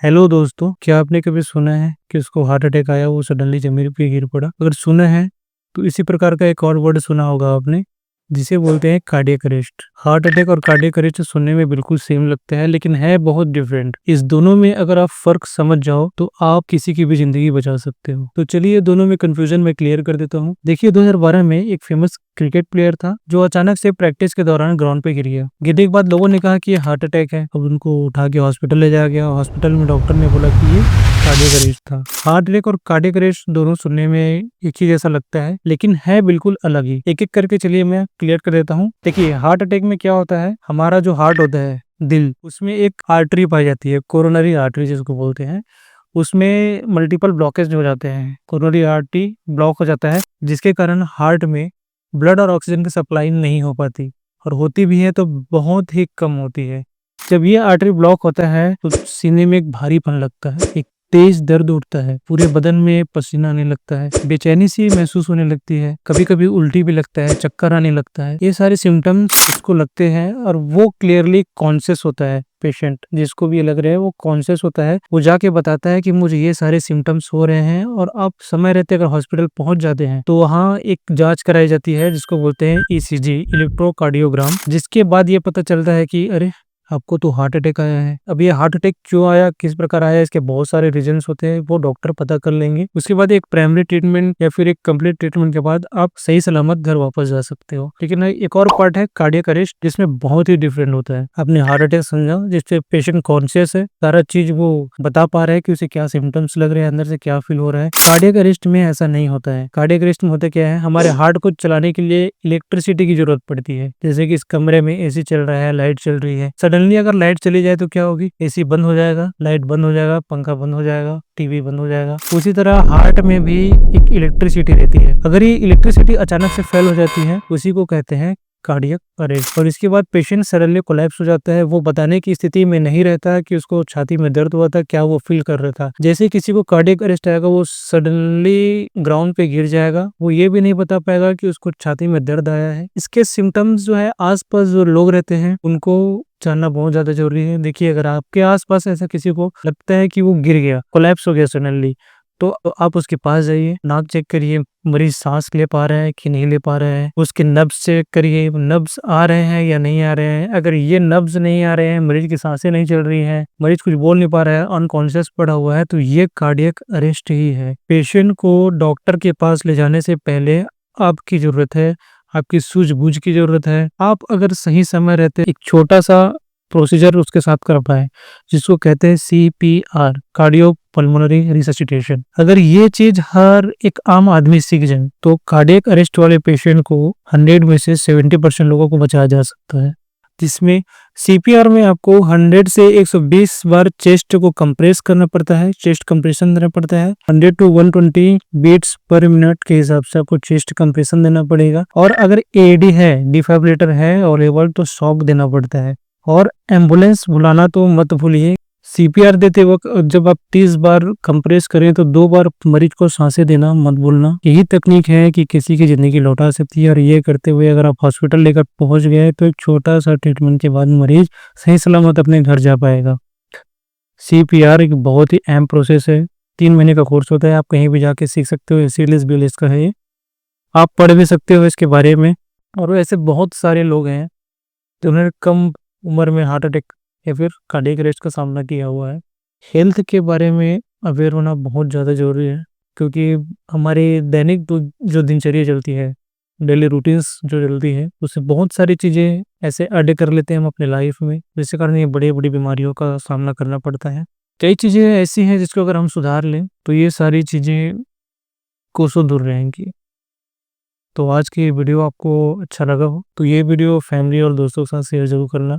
Hello दोस्तों, क्या आपने कभी सुना है कि उसको हार्ट अटैक आया, वो सडनली ज़मीन पे गिर पड़ा? अगर सुना है, तो इसी प्रकार का एक और वर्ड सुना होगा आपने, जिसे बोलते हैं कार्डियक अरेस्ट। हार्ट अटैक और कार्डियक अरेस्ट सुनने में बिल्कुल सेम लगता है, लेकिन है बहुत डिफरेंट। इस दोनों में अगर आप फ़र्क समझ जाओ, तो आप किसी की भी ज़िंदगी बचा सकते हो। तो चलिए दोनों में कन्फ्यूज़न मैं क्लियर कर देता हूँ। देखिए 2012 में एक फ़ेमस क्रिकेट प्लेयर था, जो अचानक से प्रैक्टिस के दौरान ग्राउंड पे गिर गया। गिरने के बाद लोगों ने कहा कि ये हार्ट अटैक है। अब उनको उठा के हॉस्पिटल ले जाया गया। हॉस्पिटल में डॉक्टर ने बोला कि ये कार्डियक अरेस्ट था। हार्ट अटैक और कार्डियक अरेस्ट दोनों सुनने में एक ही जैसा लगता है, लेकिन है बिल्कुल अलग ही। एक-एक करके चलिए मैं क्लियर कर देता हूँ। देखिए हार्ट अटैक में क्या होता है, हमारा जो हार्ट होता है, दिल, उसमें एक आर्टरी पाई जाती है, कोरोनरी आर्टरी जिसको बोलते हैं। उसमें मल्टीपल ब्लॉकेज हो जाते हैं, कोरोनरी आर्टरी ब्लॉक हो जाता है, जिसके कारण हार्ट में ब्लड और ऑक्सीजन की सप्लाई नहीं हो पाती, और होती भी है तो बहुत ही कम होती है। जब ये आर्टरी ब्लॉक होता है तो सीने में एक भारीपन लगता है, एक तेज दर्द उठता है, पूरे बदन में पसीना आने लगता है, बेचैनी सी महसूस होने लगती है, कभी कभी उल्टी भी लगता है, चक्कर आने लगता है। ये सारे सिम्टम्स उसको लगते हैं, और वो क्लियरली कॉन्शियस होता है। पेशेंट जिसको भी ये लग रहा है, वो कॉन्शियस होता है, वो जाके बताता है कि मुझे ये सारे सिम्टम्स हो रहे हैं। और आप समय रहते अगर हॉस्पिटल पहुंच जाते हैं, तो वहाँ एक जांच कराई जाती है, जिसको बोलते हैं ईसीजी, इलेक्ट्रोकार्डियोग्राम, जिसके बाद ये पता चलता है कि अरे, आपको तो हार्ट अटैक आया है। अब ये हार्ट अटैक क्यों आया, किस प्रकार आया, इसके बहुत सारे रीजंस होते हैं, वो डॉक्टर पता कर लेंगे। उसके बाद एक प्राइमरी ट्रीटमेंट या फिर एक कंप्लीट ट्रीटमेंट के बाद आप सही सलामत घर वापस जा सकते हो। लेकिन एक और पार्ट है कार्डियक अरेस्ट, जिसमें बहुत ही डिफरेंट होता है। आपने हार्ट अटैक समझा, जिससे पेशेंट कॉन्शियस है, सारा चीज वो बता पा रहा है कि उसे क्या सिम्टम्स लग रहे हैं, अंदर से क्या फील हो रहा है। कार्डियक अरेस्ट में ऐसा नहीं होता है। कार्डियक अरेस्ट में होता क्या है, हमारे हार्ट को चलाने के लिए इलेक्ट्रिसिटी की जरूरत पड़ती है। जैसे कि इस कमरे में एसी चल रहा है, लाइट चल रही है, सडनली अगर लाइट चली जाए तो क्या होगी, एसी बंद हो जाएगा, लाइट बंद हो जाएगा, पंखा बंद हो जाएगा, टीवी बंद हो जाएगा। उसी तरह हार्ट में भी एक इलेक्ट्रिसिटी रहती है। अगर ये इलेक्ट्रिसिटी अचानक से फेल हो जाती है, उसी को कहते हैं कार्डियक अरेस्ट। और इसके बाद पेशेंट सडनली कोलैप्स हो जाता है। वो बताने की स्थिति में नहीं रहता है कि उसको छाती में दर्द हुआ था, क्या वो फील कर रहा था। जैसे किसी को कार्डियक अरेस्ट आएगा, वो सडनली ग्राउंड पे गिर जाएगा, वो ये भी नहीं बता पाएगा कि उसको छाती में दर्द आया है। इसके सिम्टम्स जो है, आसपास जो लोग रहते हैं उनको जानना बहुत ज्यादा जरूरी है। देखिए अगर आपके आसपास ऐसा किसी को लगता है कि वो गिर गया, कोलैप्स हो गया सडनली, तो आप उसके पास जाइए, नाक चेक करिए, मरीज सांस ले पा रहा है कि नहीं ले पा रहा है। उसके नब्ज चेक करिए, नब्ज आ रहे हैं या नहीं आ रहे हैं। अगर ये नब्ज नहीं आ रहे हैं, मरीज की सांसें नहीं चल रही हैं, मरीज कुछ बोल नहीं पा रहा है, अनकॉन्शियस पड़ा हुआ है, तो ये कार्डियक अरेस्ट ही है। पेशेंट को डॉक्टर के पास ले जाने से पहले आपकी जरूरत है, आपकी सूझबूझ की जरूरत है। आप अगर सही समय रहते एक छोटा सा प्रोसीजर उसके साथ कर पाए, जिसको कहते हैं CPR, कार्डियो पल्मोनरी रिससिटेशन। अगर ये चीज हर एक आम आदमी सीख जाए, तो कार्डियक अरेस्ट वाले पेशेंट को 100 में से 70% लोगों को बचाया जा सकता है। जिसमें CPR में आपको 100 से 120 बार चेस्ट को कंप्रेस करना पड़ता है, चेस्ट कंप्रेशन देना पड़ता है। 100 to 120 बीट्स पर मिनट के हिसाब से आपको चेस्ट कंप्रेशन देना पड़ेगा। और अगर AED है, डिफाइब्रेटर है अवेलेबल, तो शॉक देना पड़ता है। और एम्बुलेंस बुलाना तो मत भूलिए। CPR देते वक्त जब आप 30 बार कंप्रेस करें, तो 2 बार मरीज को सांसें देना मत भूलना। यही तकनीक है कि किसी की जिंदगी लौटा सकती है। और ये करते हुए अगर आप हॉस्पिटल लेकर पहुंच गए, तो एक छोटा सा ट्रीटमेंट के बाद मरीज सही सलामत अपने घर जा पाएगा। CPR एक बहुत ही अहम प्रोसेस है, 3 महीने का कोर्स होता है, आप कहीं भी जाके सीख सकते हो। सीरियस BLS का है ये, आप पढ़ भी सकते हो इसके बारे में। और ऐसे बहुत सारे लोग हैं जिन्होंने कम उम्र में हार्ट अटैक या फिर कार्डियक अरेस्ट का सामना किया हुआ है। हेल्थ के बारे में अवेयर होना बहुत ज़्यादा ज़रूरी है, क्योंकि हमारी दैनिक जो दिनचर्या चलती है, डेली रूटीन्स जो चलती है, उससे बहुत सारी चीज़ें ऐसे ऐड कर लेते हैं हम अपने लाइफ में, जिसके कारण ये बड़ी बड़ी बीमारियों का सामना करना पड़ता है। कई चीज़ें ऐसी हैं जिसको अगर हम सुधार लें, तो ये सारी चीज़ें कोसों दूर रहेंगी। तो आज की वीडियो आपको अच्छा लगा हो, तो ये वीडियो फैमिली और दोस्तों के साथ शेयर जरूर करना।